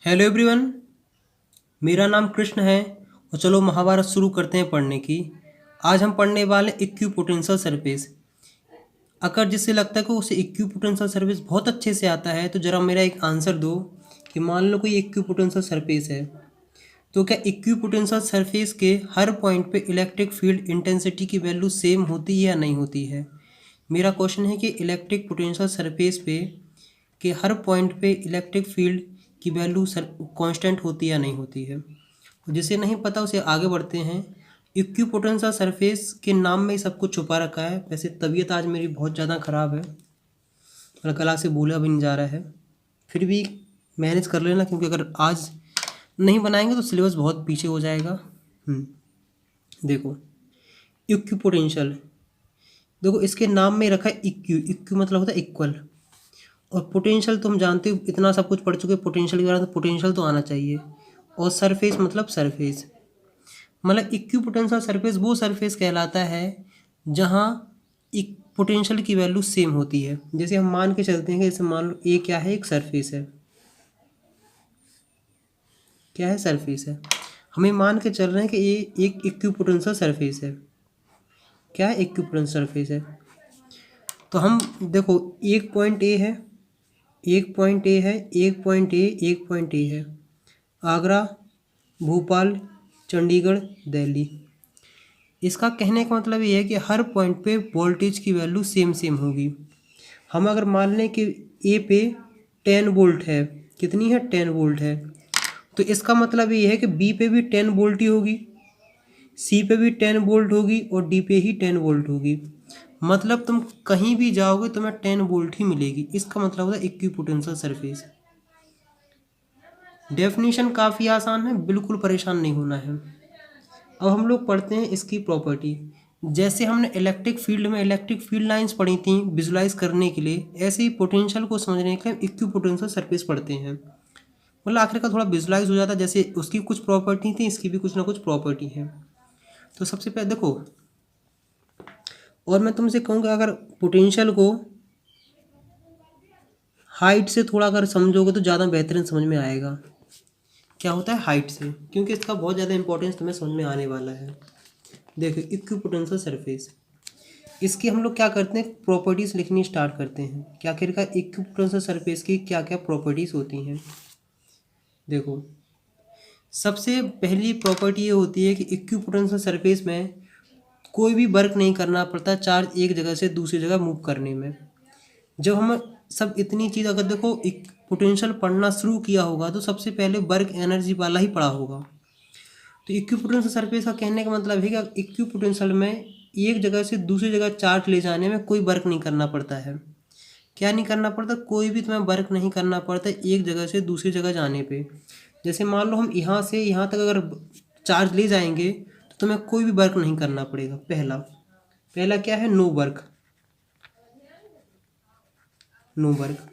Hello everyone. मेरा नाम कृष्ण है और चलो महाभारत शुरू करते हैं पढ़ने की। आज हम पढ़ने वाले इक्विपोटेंशियल सरफेस। अगर जिससे लगता है कि उसे इक्विपोटेंशियल सरफेस बहुत अच्छे से आता है तो ज़रा मेरा एक आंसर दो कि मान लो कोई इक्विपोटेंशियल सरफेस है तो क्या इक्विपोटेंशियल सरफेस के हर पॉइंट पे इलेक्ट्रिक फील्ड इंटेंसिटी की वैल्यू सेम होती है या नहीं होती है। मेरा क्वेश्चन है कि इलेक्ट्रिक पोटेंशियल सरफेस पे कि हर पॉइंट पे इलेक्ट्रिक फील्ड की वैल्यू कांस्टेंट होती है या नहीं होती है। जिसे नहीं पता उसे आगे बढ़ते हैं। इक्विपोटेंशियल सरफेस के नाम में ही सब कुछ छुपा रखा है। वैसे तबीयत आज मेरी बहुत ज़्यादा ख़राब है और गला से बोला भी नहीं जा रहा है, फिर भी मैनेज कर लेना क्योंकि अगर आज नहीं बनाएंगे तो सिलेबस बहुत पीछे हो जाएगा। देखो इक्विपोटेंशियल, देखो इसके नाम में रखा है इक्यू। इक्यू मतलब होता है इक्वल, और पोटेंशियल तो हम जानते हो, इतना सब कुछ पढ़ चुके हैं पोटेंशियल के बारे में, तो पोटेंशियल तो आना चाहिए। और सरफेस मतलब सरफेस, मतलब इक्विपोटेंशियल सरफेस वो सरफेस कहलाता है जहाँ एक पोटेंशियल की वैल्यू सेम होती है। जैसे हम मान के चलते हैं कि जैसे मान लो ए क्या है, एक सरफेस है। क्या है? सरफेस है। हमें मान के चल रहे हैं कि ये एक इक्विपोटेंशियल सरफेस है। क्या है? इक्विपोटेंशियल सरफेस है। तो हम देखो एक पॉइंट ए है, एक पॉइंट ए है, एक पॉइंट ए, एक पॉइंट ए है। आगरा, भोपाल, चंडीगढ़, दिल्ली। इसका कहने का मतलब ये है कि हर पॉइंट पे वोल्टेज की वैल्यू सेम सेम होगी। हम अगर मान लें कि ए पे 10 वोल्ट है, कितनी है? 10 वोल्ट है, तो इसका मतलब ये है कि बी पे भी 10 वोल्ट ही होगी, सी पे भी 10 वोल्ट होगी और डी पे ही 10 वोल्ट होगी। मतलब तुम कहीं भी जाओगे तुम्हें 10 वोल्ट ही मिलेगी। इसका मतलब होता है इक्विपोटेंशियल सरफेस। डेफिनेशन काफ़ी आसान है, बिल्कुल परेशान नहीं होना है। अब हम लोग पढ़ते हैं इसकी प्रॉपर्टी। जैसे हमने इलेक्ट्रिक फील्ड में इलेक्ट्रिक फील्ड लाइंस पढ़ी थी विजुलाइज करने के लिए, ऐसे ही पोटेंशियल को समझने के लिए इक्विपोटेंशियल सरफेस पढ़ते हैं। मतलब आखिर का थोड़ा विजुलाइज हो जाता है, जैसे उसकी कुछ प्रॉपर्टी थी इसकी भी कुछ ना कुछ प्रॉपर्टी है। तो सबसे पहले देखो, और मैं तुमसे कहूँगा अगर पोटेंशियल को हाइट से थोड़ा अगर समझोगे तो ज़्यादा बेहतरीन समझ में आएगा। क्या होता है? हाइट से, क्योंकि इसका बहुत ज़्यादा इंपॉर्टेंस तुम्हें समझ में आने वाला है। देखो इक्विपोटेंशियल सरफेस, इसकी हम लोग क्या करते हैं, प्रॉपर्टीज़ लिखनी स्टार्ट करते हैं कि आखिरकार इक्विपोटेंशियल सरफेस की क्या क्या प्रॉपर्टीज़ होती हैं। देखो सबसे पहली प्रॉपर्टी ये होती है कि इक्विपोटेंशियल सरफेस में कोई भी वर्क नहीं करना पड़ता चार्ज एक जगह से दूसरी जगह मूव करने में। जब हम सब इतनी चीज़ अगर देखो एक पोटेंशियल पढ़ना शुरू किया होगा तो सबसे पहले वर्क एनर्जी वाला ही पढ़ा होगा। तो इक्विपोटेंशियल सरफेस का कहने का मतलब है कि इक्विपोटेंशियल में एक जगह से दूसरी जगह चार्ज ले जाने में कोई वर्क नहीं करना पड़ता है। क्या नहीं करना पड़ता? कोई भी तुम्हें वर्क नहीं करना पड़ता एक जगह से दूसरी जगह जाने पे। जैसे मान लो हम यहाँ से यहाँ तक अगर चार्ज ले जाएंगे तो तुम्हें कोई भी वर्क नहीं करना पड़ेगा। पहला पहला क्या है? No work. नो वर्क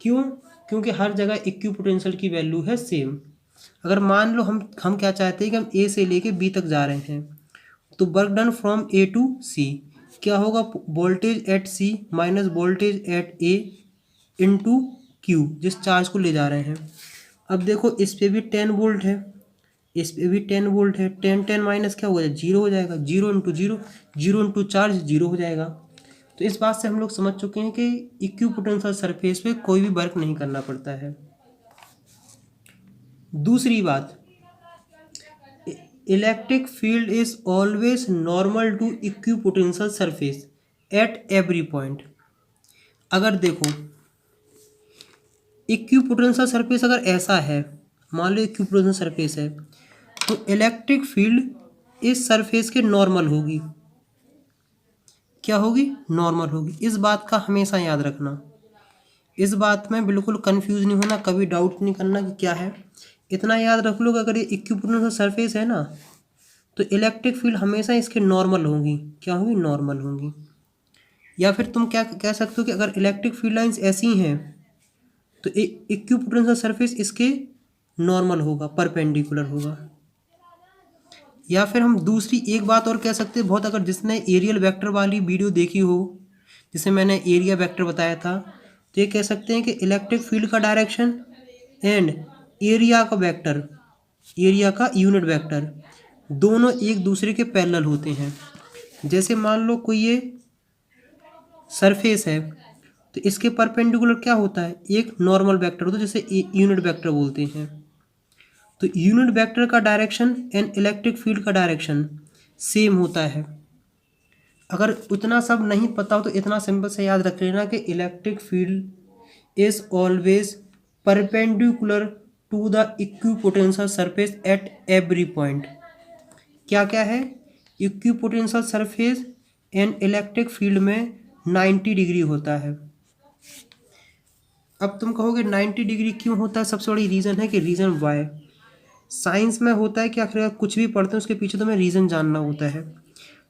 क्यों? क्योंकि हर जगह इक्विपोटेंशियल की वैल्यू है सेम। अगर मान लो हम क्या चाहते हैं कि हम ए से लेके बी तक जा रहे हैं, तो work done from A to C क्या होगा? Voltage at C minus voltage at A into Q, जिस चार्ज को ले जा रहे हैं। अब देखो इस पे भी 10 वोल्ट है, इस पे भी 10 वोल्ट है। 10 माइनस क्या हो जाएगा? जीरो हो जाएगा। Zero into zero, zero into charge zero हो जाएगा। तो इस बात से हम लोग समझ चुके हैं कि इक्विपोटेंशियल सरफेस पे कोई भी वर्क नहीं करना पड़ता है। दूसरी बात, electric field is always normal to equipotential surface at every point. अगर देखो इक्विपोटेंशियल सरफेस अगर ऐसा है, मान लो इक्विपोटेंशियल सरफेस है, तो इलेक्ट्रिक फील्ड इस सरफेस के नॉर्मल होगी। क्या होगी? नॉर्मल होगी। इस बात का हमेशा याद रखना। इस बात में बिल्कुल कंफ्यूज नहीं होना, कभी डाउट नहीं करना कि क्या है। इतना याद रख लो कि अगर ये इक्विपोटेंशियल सरफेस है ना तो इलेक्ट्रिक फील्ड हमेशा इसके नॉर्मल होंगी। क्या होंगी? नॉर्मल होंगी। या फिर तुम क्या कह सकते हो कि अगर इलेक्ट्रिक फील्ड लाइंस ऐसी हैं तो इक्विपोटेंशियल सरफेस इसके नॉर्मल होगा, परपेंडिकुलर होगा। या फिर हम दूसरी एक बात और कह सकते हैं, बहुत अगर जिसने एरियल वेक्टर वाली वीडियो देखी हो जिसे मैंने एरिया वेक्टर बताया था, तो ये कह सकते हैं कि इलेक्ट्रिक फील्ड का डायरेक्शन एंड एरिया का वेक्टर, एरिया का यूनिट वेक्टर, दोनों एक दूसरे के पैरेलल होते हैं। जैसे मान लो कोई ये सरफेस है तो इसके परपेंडिकुलर क्या होता है, एक नॉर्मल वेक्टर होता है जिसे यूनिट वेक्टर बोलते हैं। तो यूनिट वेक्टर का डायरेक्शन एंड इलेक्ट्रिक फील्ड का डायरेक्शन सेम होता है। अगर उतना सब नहीं पता हो तो इतना सिंपल से याद रख लेना कि electric field is always perpendicular to the equipotential surface at every point. क्या क्या है, equipotential surface and electric field में 90 डिग्री होता है। अब तुम कहोगे 90 डिग्री क्यों होता है, सबसे बड़ी रीज़न है कि रीज़न वाई। साइंस में होता है कि आखिर कुछ भी पढ़ते हैं उसके पीछे तुम्हें रीज़न जानना होता है।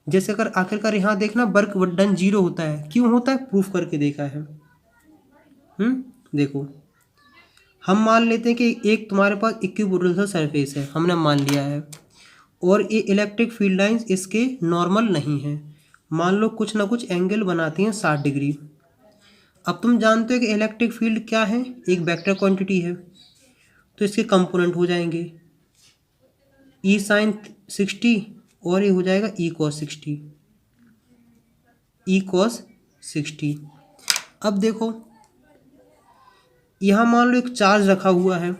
जैसे अगर आखिरकार यहाँ देखना वर्क डन 0 होता है, क्यों होता है, प्रूफ करके देखा है। देखो हम मान लेते हैं कि एक तुम्हारे पास इक्विपोटेंशियल सरफेस है, हमने मान लिया है, और ये इलेक्ट्रिक फील्ड लाइंस इसके नॉर्मल नहीं है, मान लो कुछ ना कुछ एंगल बनाती हैं 60 डिग्री। अब तुम जानते हो कि इलेक्ट्रिक फील्ड क्या है, एक वेक्टर क्वांटिटी है, तो इसके कंपोनेंट हो जाएंगे ई साइन 60 और ये हो जाएगा ई कॉस 60, ई कॉस 60। अब देखो यहाँ मान लो एक चार्ज रखा हुआ है,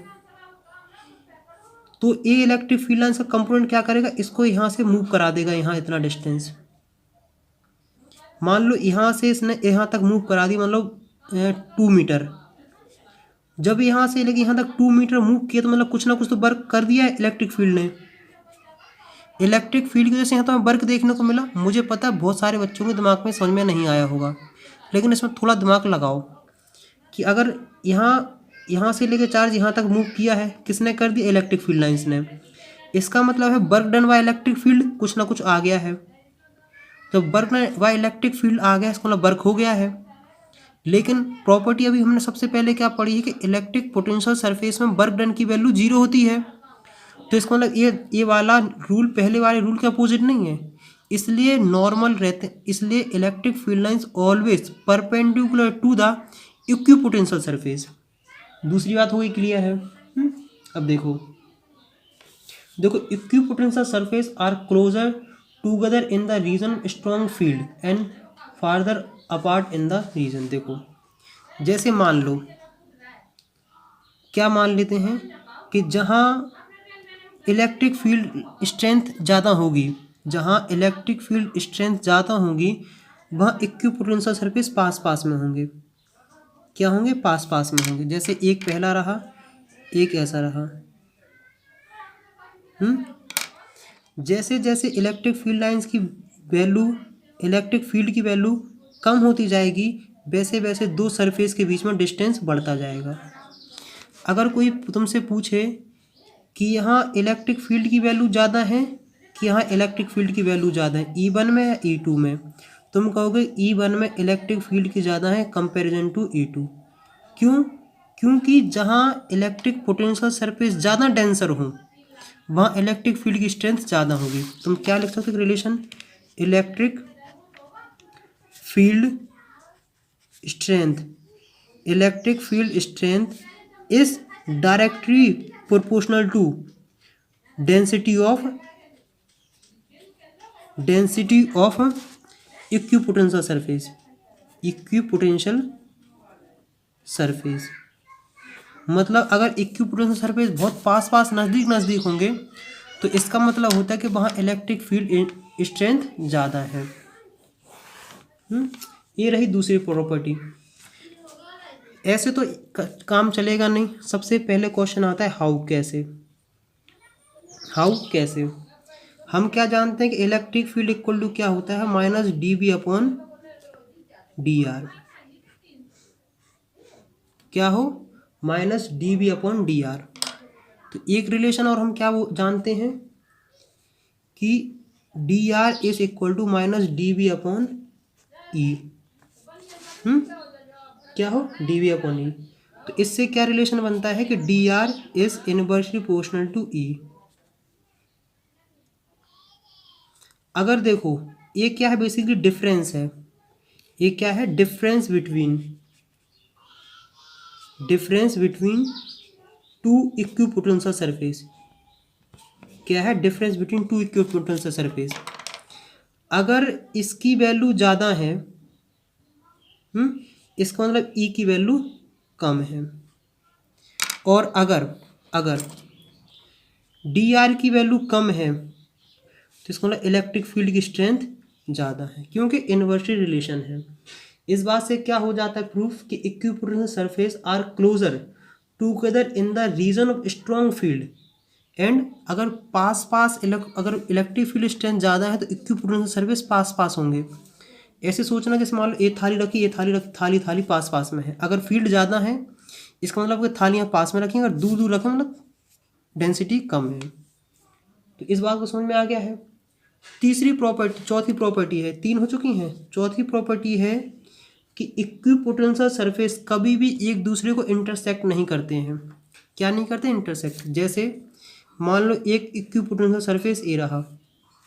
तो ये इलेक्ट्रिक फील्ड लाइन का कंपोनेंट क्या करेगा, इसको यहाँ से मूव करा देगा, यहाँ इतना डिस्टेंस मान लो यहाँ से इसने यहाँ तक मूव करा दी, मान लो 2 मीटर। जब यहाँ से लेके यहाँ तक 2 मीटर मूव किया तो मतलब कुछ ना कुछ तो वर्क कर दिया है इलेक्ट्रिक फील्ड ने। इलेक्ट्रिक फील्ड की वजह से यहाँ तो हमें वर्क देखने को मिला। मुझे पता है बहुत सारे बच्चों के दिमाग में समझ में नहीं आया होगा, लेकिन इसमें थोड़ा दिमाग लगाओ कि अगर यहाँ से लेके चार्ज यहाँ तक मूव किया है, किसने कर दिया, इलेक्ट्रिक फील्ड लाइंस ने। इसका मतलब है work done by electric field, कुछ ना कुछ आ गया है। तो वर्क बाय इलेक्ट्रिक फील्ड आ गया, इसका मतलब वर्क हो गया है। लेकिन प्रॉपर्टी अभी हमने सबसे पहले क्या पढ़ी है कि इलेक्ट्रिक पोटेंशियल सरफेस में वर्क डन की वैल्यू 0 होती है। तो इसका मतलब ये वाला रूल पहले वाले रूल के अपोजिट नहीं है, इसलिए नॉर्मल रहते, इसलिए electric field lines always perpendicular to the equipotential surface. दूसरी बात हो गई, क्लियर है। अब देखो equipotential surface are closer together in the region strong field and farther apart in the region. देखो जैसे मान लो, क्या मान लेते हैं कि जहाँ इलेक्ट्रिक फील्ड स्ट्रेंथ ज़्यादा होगी, जहाँ इलेक्ट्रिक फील्ड स्ट्रेंथ ज़्यादा होगी वहाँ इक्विपोटेंशियल सरफेस पास पास में होंगे। क्या होंगे, पास पास में होंगे। जैसे एक पहला रहा, एक ऐसा रहा। जैसे जैसे इलेक्ट्रिक फील्ड लाइंस की वैल्यू, इलेक्ट्रिक फील्ड की वैल्यू कम होती जाएगी, वैसे वैसे दो सरफेस के बीच में डिस्टेंस बढ़ता जाएगा। अगर कोई तुमसे पूछे कि यहाँ इलेक्ट्रिक फील्ड की वैल्यू ज़्यादा है कि यहाँ इलेक्ट्रिक फील्ड की वैल्यू ज़्यादा है, E1 में या E2 में, तुम कहोगे E1 में इलेक्ट्रिक फील्ड की ज़्यादा है कंपैरिजन टू E2। क्यों, क्योंकि जहाँ इलेक्ट्रिक पोटेंशियल सरफेस ज़्यादा डेंसर हो वहाँ इलेक्ट्रिक फील्ड की स्ट्रेंथ ज़्यादा होगी। तुम क्या लिख सकते हो relation, electric field strength, electric field strength is directly proportional to density of equipotential surface, equipotential surface. मतलब अगर इक्विपोटेंशियल सरफेस बहुत पास पास नज़दीक नज़दीक होंगे तो इसका मतलब होता है कि वहाँ इलेक्ट्रिक फील्ड स्ट्रेंथ ज़्यादा है। ये रही दूसरी प्रॉपर्टी। ऐसे तो काम चलेगा नहीं। सबसे पहले क्वेश्चन आता है हाउ, कैसे। हाउ कैसे, हम क्या जानते हैं कि इलेक्ट्रिक फील्ड इक्वल टू क्या होता है, माइनस dB अपॉन dr। क्या हो, माइनस dB अपॉन dr। तो एक रिलेशन और हम क्या वो जानते हैं कि dr is equal to minus dB upon e। क्या हो, dB अपॉन e। तो इससे क्या रिलेशन बनता है कि dr is inversely proportional to e। अगर देखो ये क्या है, बेसिकली डिफरेंस है। ये क्या है, difference between two equipotential surface. क्या है difference between two equipotential surface? अगर इसकी वैल्यू ज़्यादा है, इसका मतलब ई की वैल्यू कम है, और अगर अगर डी आर की वैल्यू कम है तो इसका मतलब इलेक्ट्रिक फील्ड की स्ट्रेंथ ज़्यादा है, क्योंकि इन्वर्सली रिलेशन है। इस बात से क्या हो जाता है प्रूफ कि equipotential surface are closer together in the region of strong field, and अगर अगर इलेक्ट्रिक फील्ड स्ट्रेंथ ज़्यादा है तो इक्विपोटेंशियल सरफेस पास पास होंगे। ऐसे सोचना जैसे मान लो ये थाली रखी, ये थाली रखी, थाली थाली पास पास में है। अगर फील्ड ज़्यादा है इसका मतलब कि थालियाँ पास में रखें, अगर दूर दूर रखें मतलब डेंसिटी कम है। तो इस बात को समझ में आ गया है। चौथी प्रॉपर्टी है, तीन हो चुकी हैं। चौथी प्रॉपर्टी है कि इक्विपोटेंशियल सरफेस कभी भी एक दूसरे को इंटरसेक्ट नहीं करते हैं। क्या नहीं करते? इंटरसेक्ट। जैसे मान लो एक इक्विपोटेंशियल सरफेस ए रहा,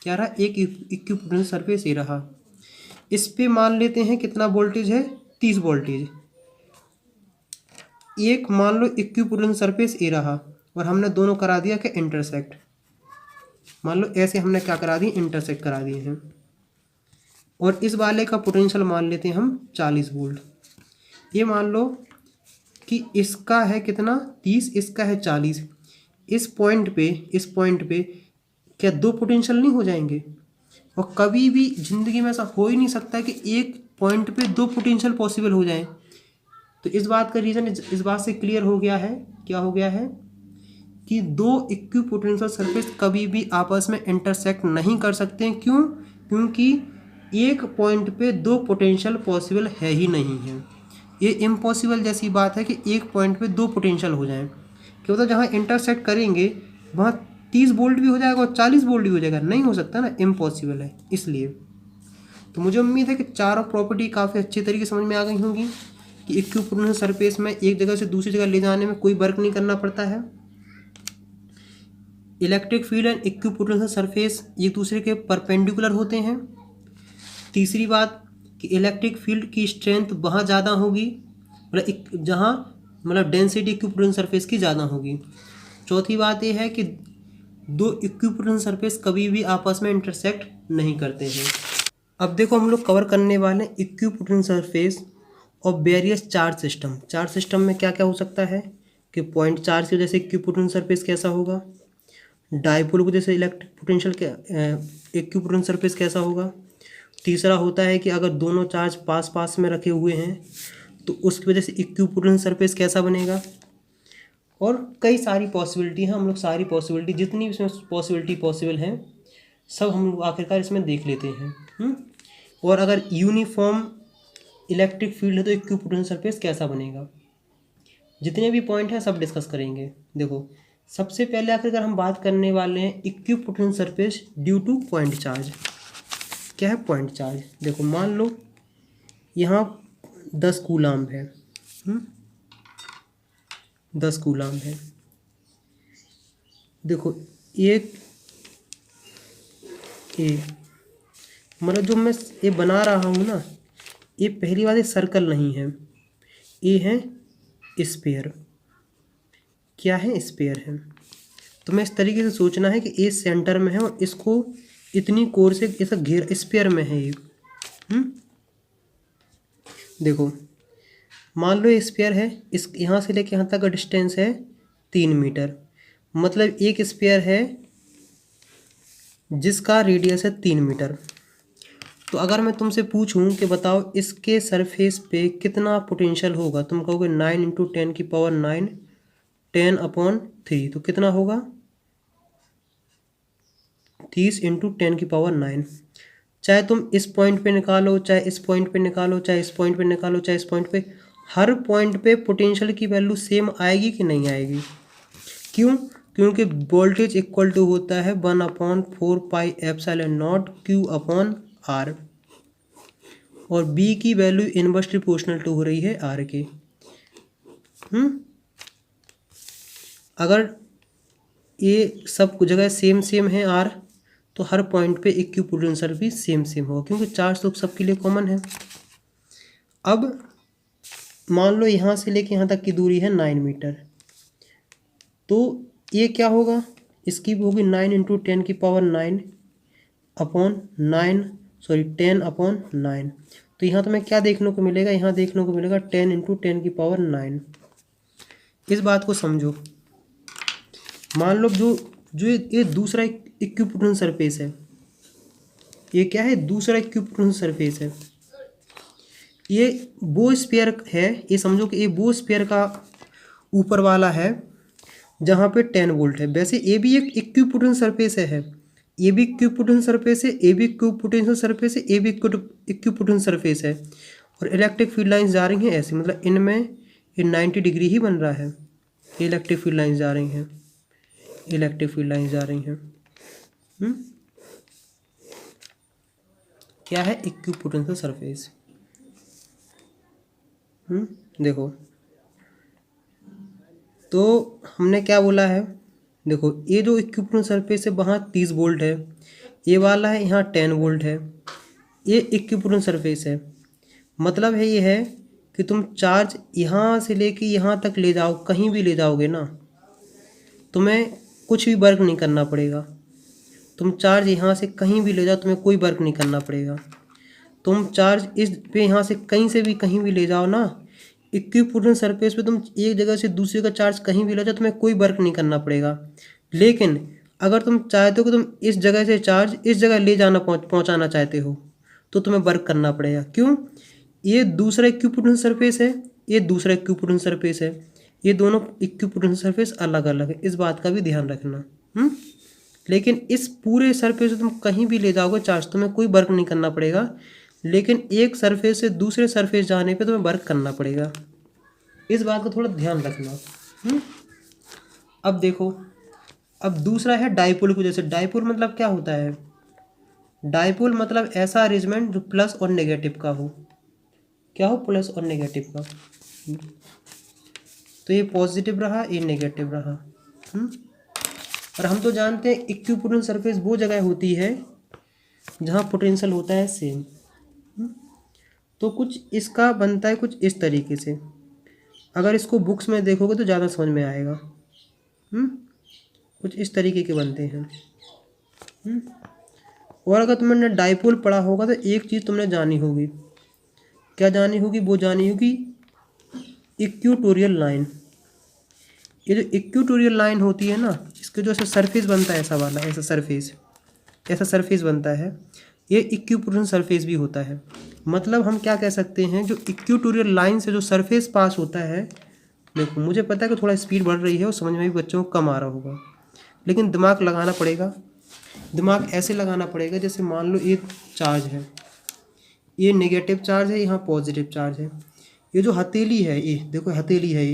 क्या रहा? एक इक्विपोटेंशियल सरफेस ए रहा, इस पे मान लेते हैं कितना वोल्टेज है? 30 वोल्टेज। एक मान लो इक्विपोटेंशियल सरफेस ए रहा और हमने दोनों करा दिया कि इंटरसेक्ट। मान लो ऐसे हमने क्या करा दिए? इंटरसेक्ट करा दिए हैं। और इस वाले का पोटेंशियल मान लेते हैं हम 40 वोल्ट। ये मान लो कि इसका है कितना? 30, इसका है 40। इस पॉइंट पे क्या दो पोटेंशियल नहीं हो जाएंगे? और कभी भी ज़िंदगी में ऐसा हो ही नहीं सकता कि एक पॉइंट पे दो पोटेंशियल पॉसिबल हो जाए। तो इस बात का रीज़न इस बात से क्लियर हो गया है। क्या हो गया है? कि दो इक्विपोटेंशियल सरफेस कभी भी आपस में इंटरसेक्ट नहीं कर सकते हैं। क्यों? क्योंकि एक पॉइंट पे दो पोटेंशियल पॉसिबल है ही नहीं है। ये इम्पॉसिबल जैसी बात है कि एक पॉइंट पे दो पोटेंशियल हो जाएं। क्यों? तो जहाँ इंटरसेक्ट करेंगे वहाँ 30 वोल्ट भी हो जाएगा और 40 वोल्ट भी हो जाएगा। नहीं हो सकता ना, इम्पॉसिबल है। इसलिए तो मुझे उम्मीद है कि चारों प्रॉपर्टी काफ़ी अच्छी तरीके से समझ में आ गई होंगी कि इक्विपोटेंशियल सरफेस में एक जगह से दूसरी जगह ले जाने में कोई वर्क नहीं करना पड़ता है। Electric field and equipotential surface एक दूसरे के परपेंडिकुलर होते हैं। तीसरी बात कि इलेक्ट्रिक फील्ड की स्ट्रेंथ वहाँ ज़्यादा होगी, मतलब जहाँ मतलब डेंसिटी इक्विपोटेंशियल सरफेस की ज़्यादा होगी। चौथी बात यह है कि दो इक्विपोटेंशियल सरफेस कभी भी आपस में इंटरसेक्ट नहीं करते हैं। अब देखो हम लोग कवर करने वाले हैं इक्विपोटेंशियल सरफेस और various charge system. Charge system में क्या क्या हो सकता है कि पॉइंट चार्ज की वजह से इक्विपोटेंशियल सरफेस कैसा होगा, डायपोल की वजह से इलेक्ट्रिक पोटेंशियल इक्विपोटेंशियल सरफेस कैसा होगा। तीसरा होता है कि अगर दोनों चार्ज पास पास में रखे हुए हैं तो उसकी वजह से इक्विपोटेंशियल सरफेस कैसा बनेगा। और कई सारी पॉसिबिलिटी हैं। हम लोग सारी पॉसिबिलिटी जितनी भी इसमें पॉसिबिलिटी पॉसिबल हैं सब हम लोग आखिरकार इसमें देख लेते हैं। और अगर यूनिफॉर्म इलेक्ट्रिक फील्ड है तो इक्विपोटेंशियल सरफेस कैसा बनेगा। जितने भी पॉइंट हैं सब डिस्कस करेंगे। देखो सबसे पहले आखिरकार हम बात करने वाले हैं equipotential surface due two point charge. क्या है पॉइंट चार्ज? देखो मान लो यहाँ 10 कूलाम्ब है, 10 कूलाम्ब है। देखो एक ए मतलब जो मैं ये बना रहा हूँ ना, ये पहली बात ये सर्कल नहीं है, ये है स्फीयर। क्या है? स्फीयर है। तो मैं इस तरीके से सोचना है कि ये सेंटर में है और इसको इतनी कोर से ऐसा घेर स्फीयर में है ये। देखो मान लो ये स्फीयर है, इस यहाँ से लेके यहाँ तक का डिस्टेंस है 3 मीटर। मतलब एक स्फीयर है जिसका रेडियस है 3 मीटर। तो अगर मैं तुमसे पूछूं कि बताओ इसके सरफेस पे कितना पोटेंशियल होगा, तुम कहोगे 9 × 10⁹ 10/3। तो कितना होगा? 30 × 10⁹। चाहे तुम इस पॉइंट पे निकालो, चाहे इस पॉइंट पे निकालो, चाहे इस पॉइंट पे निकालो, चाहे इस पॉइंट पे, हर पॉइंट पे पोटेंशियल की वैल्यू सेम आएगी कि नहीं आएगी। क्यों? क्योंकि वोल्टेज इक्वल टू होता है 1/4πε0 Q/R और B की वैल्यू इनवर्सली प्रोपोर्शनल टू हो रही है R के। अगर ये सब जगह सेम सेम है R, तो हर पॉइंट पे इक्विपोटेंशियल भी सेम सेम होगा, क्योंकि चार्ज तो सबके लिए कॉमन है। अब मान लो यहाँ से लेके यहाँ तक की दूरी है 9 मीटर। तो ये क्या होगा, इसकी भी होगी 9 इंटू 10⁹ 10/9। तो यहाँ तो मैं क्या देखने को मिलेगा, यहाँ देखने को मिलेगा 10 इंटू 10⁹ इस बात को समझो। मान लो जो जो ये दूसरा इक्विपोटेंशियल सरफेस है, ये क्या है, दूसरा इक्विपोटेंशियल सरफेस है। ये वो स्फीयर है, ये समझो कि ये वो स्फीयर का ऊपर वाला है जहाँ पे 10 वोल्ट है। वैसे ये भी एक इक्विपोटेंशियल सरफेस है, ये भी इक्विपोटेंशियल सरफेस है, ये भी इक्विपोटेंशियल सरफेस है, ये भी इक्विपोटेंशियल सरफेस है। और इलेक्ट्रिक फील्ड लाइंस जा रही हैं ऐसे, मतलब इनमें ये 90 डिग्री ही बन रहा है। इलेक्ट्रिक फील्ड लाइंस जा रही हैं, इलेक्ट्रिक फील्ड लाइंस जा रही हैं। क्या है, इक्विपोटेंशियल सरफेस। देखो, तो हमने क्या बोला है, देखो ये जो इक्विपोटेंशियल सरफेस है वहाँ 30 वोल्ट है, ये वाला है यहाँ 10 वोल्ट है, ये इक्विपोटेंशियल सरफेस है। मतलब है ये है कि तुम चार्ज यहाँ से लेके यहाँ तक ले जाओ, कहीं भी ले जाओगे ना, तुम्हें कुछ भी वर्क नहीं करना पड़ेगा। तुम चार्ज यहाँ से कहीं भी ले जाओ, तुम्हें कोई वर्क नहीं करना पड़ेगा। तुम चार्ज इस पे यहाँ से कहीं से भी कहीं भी ले जाओ ना, इक्विपोटेंशियल सरफेस पे तुम एक जगह से दूसरी का चार्ज कहीं भी ले जाओ, तुम्हें कोई वर्क नहीं करना पड़ेगा। लेकिन अगर तुम चाहते हो कि तुम इस जगह से चार्ज इस जगह ले जाना पहुँचाना चाहते हो, तो तुम्हें वर्क करना पड़ेगा। क्यों, ये दूसरा इक्विपोटेंशियल सरफेस है, ये दूसरा इक्विपोटेंशियल सरफेस है, ये दोनों इक्विपोटेंशियल सरफेस अलग अलग है, इस बात का भी ध्यान रखना। लेकिन इस पूरे सरफेस से तुम कहीं भी ले जाओगे चार्ज, तुम्हें कोई वर्क नहीं करना पड़ेगा। लेकिन एक सरफेस से दूसरे सरफेस जाने पे तुम्हें वर्क करना पड़ेगा, इस बात को थोड़ा ध्यान रखना। अब देखो, अब दूसरा है डाइपोल की वजह से। डाइपोल मतलब क्या होता है, डाइपोल मतलब ऐसा अरेंजमेंट जो प्लस और नेगेटिव का हो। क्या हो, प्लस और नेगेटिव का। तो ये पॉजिटिव रहा, ये नेगेटिव रहा। और हम तो जानते हैं इक्विपोटेंशियल सरफेस वो जगह होती है जहाँ पोटेंशियल होता है सेम। तो कुछ इसका बनता है कुछ इस तरीके से, अगर इसको बुक्स में देखोगे तो ज़्यादा समझ में आएगा। कुछ इस तरीके के बनते हैं। और अगर तुमने डाइपोल पढ़ा होगा तो एक चीज़ तुमने जानी होगी, क्या जानी होगी, वो जानी होगी इक्वेटोरियल लाइन। ये जो इक्वेटोरियल लाइन होती है ना, इसके जो ऐसा सरफेस बनता है, ऐसा वाला ऐसा सरफेस बनता है, ये इक्विपोटेंशियल सरफेस भी होता है। मतलब हम क्या कह सकते हैं, जो इक्वेटोरियल लाइन से जो सरफेस पास होता है, देखो मुझे पता है कि थोड़ा स्पीड बढ़ रही है और समझ में भी बच्चों को कम आ रहा होगा, लेकिन दिमाग लगाना पड़ेगा। दिमाग ऐसे लगाना पड़ेगा जैसे मान लो ये चार्ज है, ये नेगेटिव चार्ज है, यहाँ पॉजिटिव चार्ज है। ये जो हथेली है, ये देखो हथेली है,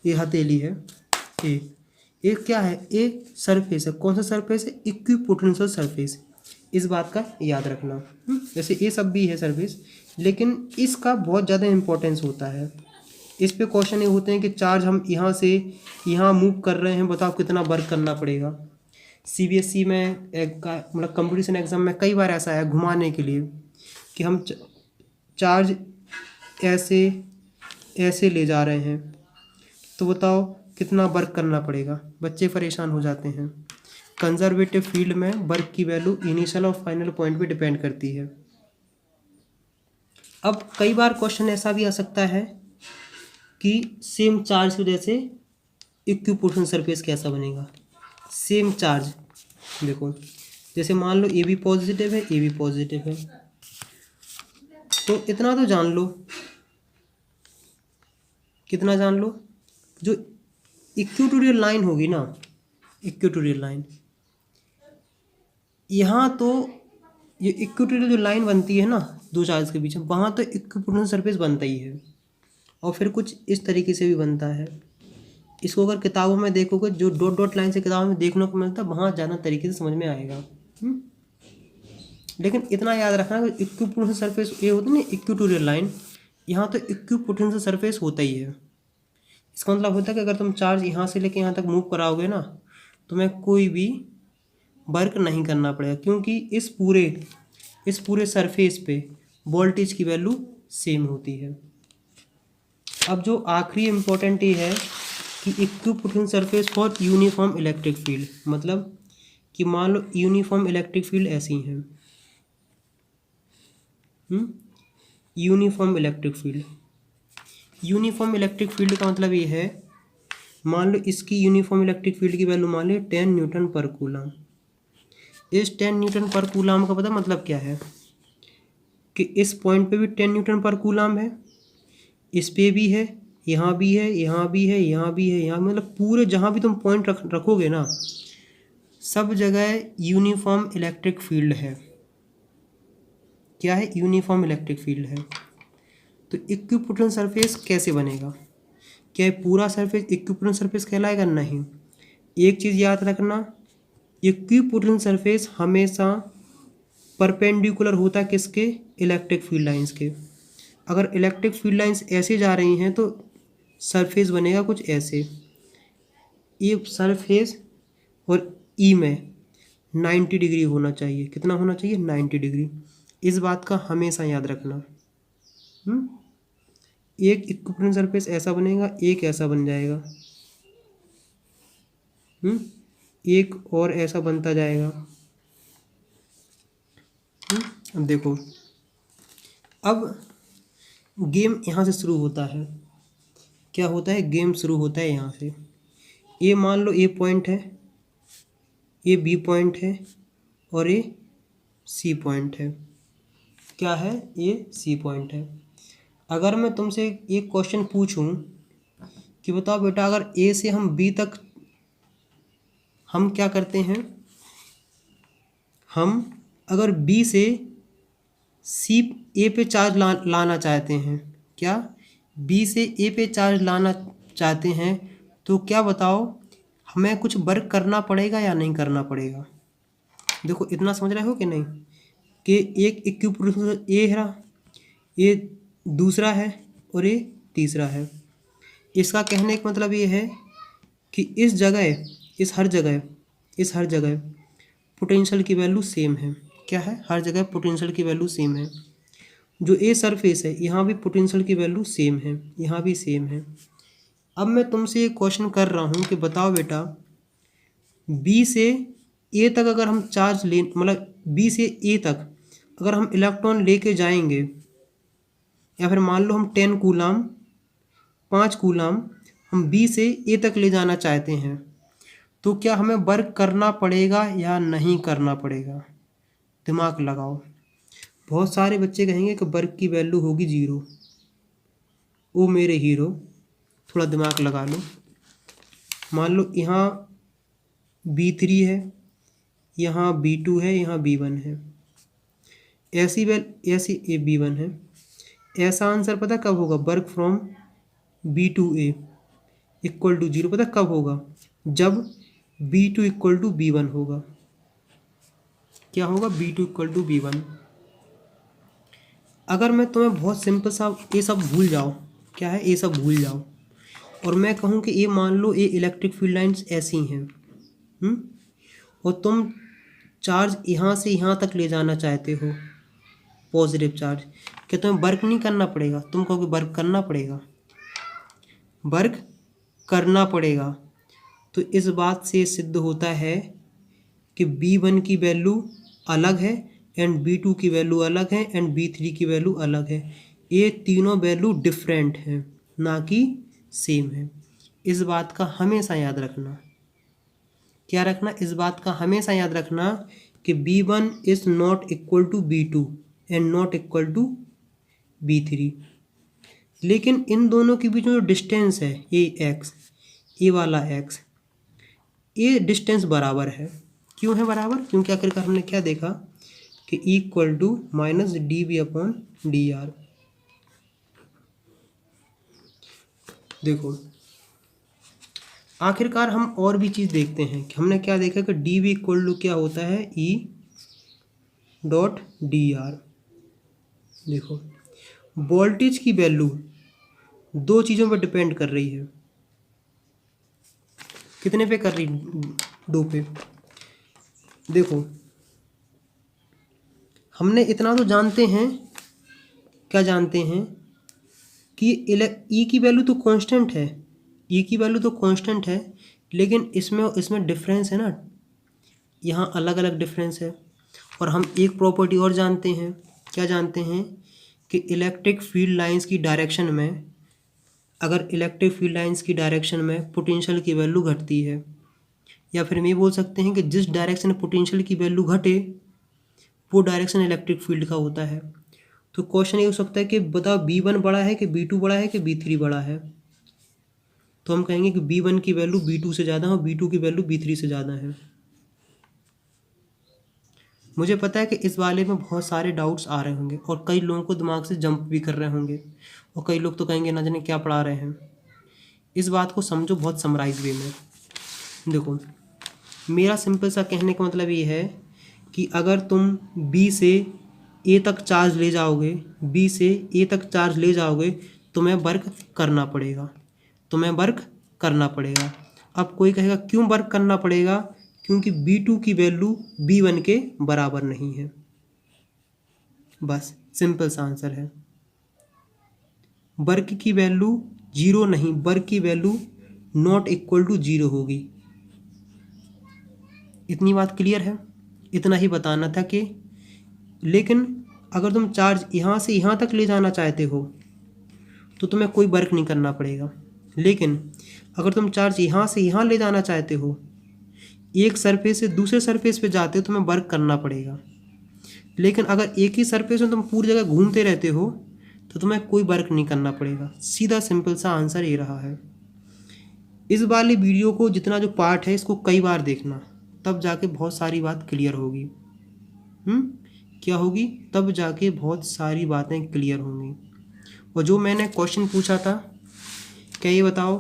ये हथेली है, ये क्या है, ये सरफेस है। कौन सा सरफेस है, इक्विपोटेंशियल सरफेस। इस बात का याद रखना। जैसे ये सब भी है सरफेस, लेकिन इसका बहुत ज़्यादा इम्पोर्टेंस होता है। इस पे क्वेश्चन ये होते हैं कि चार्ज हम यहाँ से यहाँ मूव कर रहे हैं, बताओ कितना वर्क करना पड़ेगा। CBSE में मतलब कंपटीशन एग्जाम में कई बार ऐसा है घुमाने के लिए कि हम चार्ज ऐसे ले जा रहे हैं, तो बताओ कितना वर्क करना पड़ेगा। बच्चे परेशान हो जाते हैं। कंजर्वेटिव फील्ड में वर्क की वैल्यू इनिशियल और फाइनल पॉइंट पे डिपेंड करती है। अब कई बार क्वेश्चन ऐसा भी आ सकता है कि सेम चार्ज की वजह से इक्विपोटेंशियल सरफेस कैसा बनेगा। सेम चार्ज, देखो जैसे मान लो ये भी पॉजिटिव है, ये भी पॉजिटिव है, तो इतना तो जान लो, कितना जान लो, जो इक्वेटोरियल लाइन होगी ना, इक्वेटोरियल लाइन, यहाँ तो ये इक्वेटोरियल जो लाइन बनती है ना दो चार्ज के बीच में, वहाँ तो इक्विपोटेंशियल सरफेस बनता ही है। और फिर कुछ इस तरीके से भी बनता है। इसको अगर किताबों में देखोगे, जो डॉट डॉट लाइन से किताबों में देखने को मिलता है, वहाँ ज़्यादा तरीके से समझ में आएगा। लेकिन इतना याद रखना कि इक्विपोटेंशियल सरफेस ये होती है ना इक्वेटोरियल लाइन, यहाँ तो इक्विपोटेंशियल सरफेस होता ही है। इसका मतलब होता है कि अगर तुम चार्ज यहाँ से लेके यहाँ तक मूव कराओगे ना, तुम्हें कोई भी वर्क नहीं करना पड़ेगा, क्योंकि इस पूरे सरफेस पे वोल्टेज की वैल्यू सेम होती है। अब जो आखिरी इम्पोर्टेंट ये है कि equipotential surface for uniform electric field, मतलब कि मान लो यूनिफॉर्म इलेक्ट्रिक फील्ड ऐसी हैं। Uniform electric field, uniform electric field का मतलब ये है, मान लो इसकी यूनिफॉर्म इलेक्ट्रिक फील्ड की वैल्यू मान लो 10 न्यूटन पर कूलम। इस 10 न्यूटन पर कूलम का पता मतलब क्या है कि इस पॉइंट पे भी 10 न्यूटन पर कूलम है, इस पे भी है, यहाँ भी है, यहाँ भी है, यहाँ भी है, यहाँ, मतलब पूरे जहाँ भी तुम पॉइंट रखोगे ना, सब जगह यूनिफॉर्म इलेक्ट्रिक फील्ड है। क्या है? यूनिफॉर्म इलेक्ट्रिक फील्ड है। तो इक्विपोटेंशियल सरफेस कैसे बनेगा? क्या ये पूरा सरफेस इक्विपोटेंशियल सरफेस कहलाएगा? नहीं। एक चीज़ याद रखना, इक्विपोटेंशियल सरफेस हमेशा परपेंडिकुलर होता है किसके? इलेक्ट्रिक फील्ड लाइंस के। अगर इलेक्ट्रिक फील्ड लाइंस ऐसे जा रही हैं तो सरफेस बनेगा कुछ ऐसे। ये सरफेस और ई में 90 डिग्री होना चाहिए। कितना होना चाहिए? 90 डिग्री। इस बात का हमेशा याद रखना। एक इक्विपोटेंशियल सरफेस ऐसा बनेगा, एक ऐसा बन जाएगा, एक और ऐसा बनता जाएगा। अब देखो, अब गेम यहाँ से शुरू होता है। क्या होता है? गेम शुरू होता है यहाँ से। ये मान लो ए पॉइंट है, ये बी पॉइंट है और ये सी पॉइंट है। क्या है? ये सी पॉइंट है। अगर मैं तुमसे एक क्वेश्चन पूछूं कि बताओ बेटा, अगर ए से हम बी तक हम क्या करते हैं, हम अगर बी से सी ए पे चार्ज लाना चाहते हैं, क्या बी से ए पे चार्ज लाना चाहते हैं, तो क्या बताओ, हमें कुछ वर्क करना पड़ेगा या नहीं करना पड़ेगा? देखो, इतना समझ रहे हो कि नहीं कि एक इक्विपोटेंशियल ए है, ये दूसरा है और ये तीसरा है। इसका कहने का मतलब ये है कि इस जगह, इस हर जगह पोटेंशियल की वैल्यू सेम है। क्या है? हर जगह पोटेंशियल की वैल्यू सेम है। जो ए सरफेस है, यहाँ भी पोटेंशियल की वैल्यू सेम है, यहाँ भी सेम है। अब मैं तुमसे एक क्वेश्चन कर रहा हूँ कि बताओ बेटा, बी से ए तक अगर हम चार्ज ले, मतलब बी से ए तक अगर हम इलेक्ट्रॉन लेके जाएंगे, या फिर मान लो हम 10 कूलम, 5 कूलम हम बी से ए तक ले जाना चाहते हैं, तो क्या हमें वर्क करना पड़ेगा या नहीं करना पड़ेगा? दिमाग लगाओ। बहुत सारे बच्चे कहेंगे कि वर्क की वैल्यू होगी 0। ओ मेरे हीरो, थोड़ा दिमाग लगा लो। मान लो यहाँ B3 है, यहाँ B2 है, यहाँ B1 है, ऐसी ये B1 है। ऐसा आंसर पता कब होगा? Work from B to A equal to 0 पता कब होगा? जब B2 इक्वल टू B1 होगा। क्या होगा? B2 equal to B1। अगर मैं तुम्हें बहुत सिंपल सा ये सब भूल जाओ, क्या है? ये सब भूल जाओ, और मैं कहूँ कि ये मान लो ये इलेक्ट्रिक फील्ड लाइंस ऐसी हैं, और तुम चार्ज यहाँ से यहाँ तक ले जाना चाहते हो, पॉजिटिव चार्ज, क्या तुम्हें वर्क नहीं करना पड़ेगा? तुम कहोगे वर्क करना पड़ेगा, वर्क करना पड़ेगा। तो इस बात से सिद्ध होता है कि B1 की वैल्यू अलग है एंड B2 की वैल्यू अलग है एंड B3 की वैल्यू अलग है। ये तीनों वैल्यू डिफरेंट हैं, ना कि सेम है। इस बात का हमेशा याद रखना। क्या रखना? इस बात का हमेशा याद रखना कि B1 is not equal to B2 and not equal to B3। लेकिन इन दोनों के बीच में जो डिस्टेंस है, ये वाला x, ये डिस्टेंस बराबर है। क्यों है बराबर? क्योंकि आखिरकार हमने क्या देखा कि इक्वल टू माइनस dV/dr। देखो, आखिरकार हम और भी चीज़ देखते हैं कि हमने क्या देखा कि dV इक्वल टू क्या होता है? E.dr। देखो, वोल्टेज की वैल्यू दो चीज़ों पर डिपेंड कर रही है। कितने पे कर रही? 2 पे। देखो, हमने इतना तो जानते हैं, क्या जानते हैं कि E की वैल्यू तो कांस्टेंट है, ई की वैल्यू तो कांस्टेंट है, लेकिन इसमें डिफरेंस है ना, यहाँ अलग अलग डिफरेंस है। और हम एक प्रॉपर्टी और जानते हैं, क्या जानते हैं कि इलेक्ट्रिक फील्ड लाइंस की डायरेक्शन में, अगर इलेक्ट्रिक फील्ड लाइंस की डायरेक्शन में पोटेंशियल की वैल्यू घटती है, या फिर हम ये बोल सकते हैं कि जिस डायरेक्शन में पोटेंशियल की वैल्यू घटे वो डायरेक्शन इलेक्ट्रिक फील्ड का होता है। तो क्वेश्चन ये हो सकता है कि बताओ B1 बड़ा है कि B2 बड़ा है कि B3 बड़ा है। तो हम कहेंगे कि B1 की वैल्यू B2 से ज़्यादा है और B2 की वैल्यू B3 से ज़्यादा है। मुझे पता है कि इस वाले में बहुत सारे डाउट्स आ रहे होंगे और कई लोगों को दिमाग से जंप भी कर रहे होंगे, और कई लोग तो कहेंगे ना जाने क्या पढ़ा रहे हैं। इस बात को समझो बहुत समराइज वे में। देखो, मेरा सिंपल सा कहने का मतलब ये है कि अगर तुम B से A तक चार्ज ले जाओगे, B से A तक चार्ज ले जाओगे, तुम्हें वर्क करना पड़ेगा, तुम्हें वर्क करना पड़ेगा। अब कोई कहेगा क्यों वर्क करना पड़ेगा? क्योंकि B2 की वैल्यू B1 के बराबर नहीं है। बस सिंपल सा आंसर है। वर्क की वैल्यू 0 नहीं, वर्क की वैल्यू नॉट इक्वल टू 0 होगी। इतनी बात क्लियर है? इतना ही बताना था कि लेकिन अगर तुम चार्ज यहाँ से यहाँ तक ले जाना चाहते हो तो तुम्हें कोई वर्क नहीं करना पड़ेगा। लेकिन अगर तुम चार्ज यहाँ से यहाँ ले जाना चाहते हो, एक सरफेस से दूसरे सरफेस पे जाते हो, तुम्हें वर्क करना पड़ेगा। लेकिन अगर एक ही सरफेस में तुम पूरी जगह घूमते रहते हो तो तुम्हें कोई वर्क नहीं करना पड़ेगा। सीधा सिंपल सा आंसर ये रहा है। इस वाली वीडियो को जितना जो पार्ट है इसको कई बार देखना, तब जाके बहुत सारी बात क्लियर होगी। क्या होगी? तब जाके बहुत सारी बातें क्लियर होंगी। और जो मैंने क्वेश्चन पूछा था, क्या ये बताओ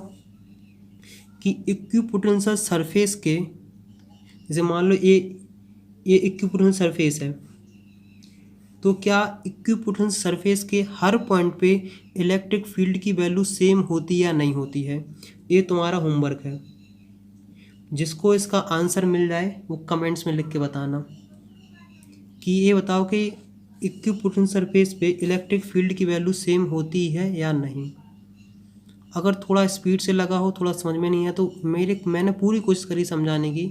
कि इक्विपोटेंशियल सरफेस के, जैसे मान लो ये इक्विपोटेंशियल सरफेस है, तो क्या इक्विपोटेंशियल सरफेस के हर पॉइंट पे इलेक्ट्रिक फील्ड की वैल्यू सेम होती या नहीं होती है? ये तुम्हारा होमवर्क है। जिसको इसका आंसर मिल जाए वो कमेंट्स में लिख के बताना कि ये बताओ कि इक्विपोटेंशियल सरफेस पे इलेक्ट्रिक फील्ड की वैल्यू सेम होती है या नहीं। अगर थोड़ा स्पीड से लगा हो, थोड़ा समझ में नहीं है, तो मैंने पूरी कोशिश करी समझाने की।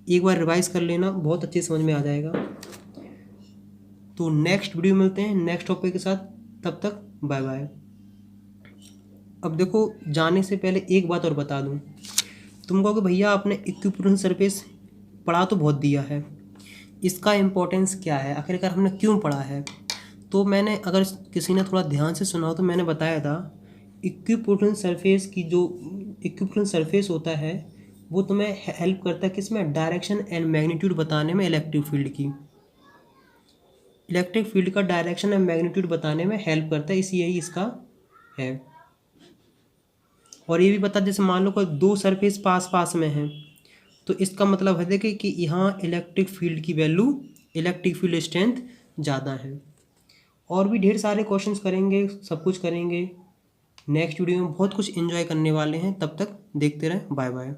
एक बार रिवाइज कर लेना, बहुत अच्छे समझ में आ जाएगा। तो नेक्स्ट वीडियो मिलते हैं नेक्स्ट टॉपिक के साथ, तब तक बाय बाय। अब देखो, जाने से पहले एक बात और बता दूं। तुम कहोगे भैया आपने इक्विपोटेंशियल सरफेस पढ़ा तो बहुत दिया है, इसका इम्पोर्टेंस क्या है, आखिरकार हमने क्यों पढ़ा है? तो मैंने, अगर किसी ने थोड़ा ध्यान से सुना हो तो मैंने बताया था इक्विपोटेंशियल सरफेस की, जो इक्विपोटेंशियल सरफेस होता है वो तुम्हें हेल्प करता है किसमें? डायरेक्शन एंड मैग्नीट्यूड बताने में। इलेक्ट्रिक फील्ड का डायरेक्शन एंड मैग्नीट्यूड बताने में हेल्प करता है, इसी यही इसका है। और ये भी बता, जैसे मान लो कोई दो सरफेस पास पास में है तो इसका मतलब है कि यहाँ इलेक्ट्रिक फील्ड की वैल्यू, इलेक्ट्रिक फील्ड स्ट्रेंथ ज़्यादा है। और भी ढेर सारे क्वेश्चंस करेंगे, सब कुछ करेंगे नेक्स्ट वीडियो में, बहुत कुछ एंजॉय करने वाले हैं। तब तक देखते रहें, बाय बाय।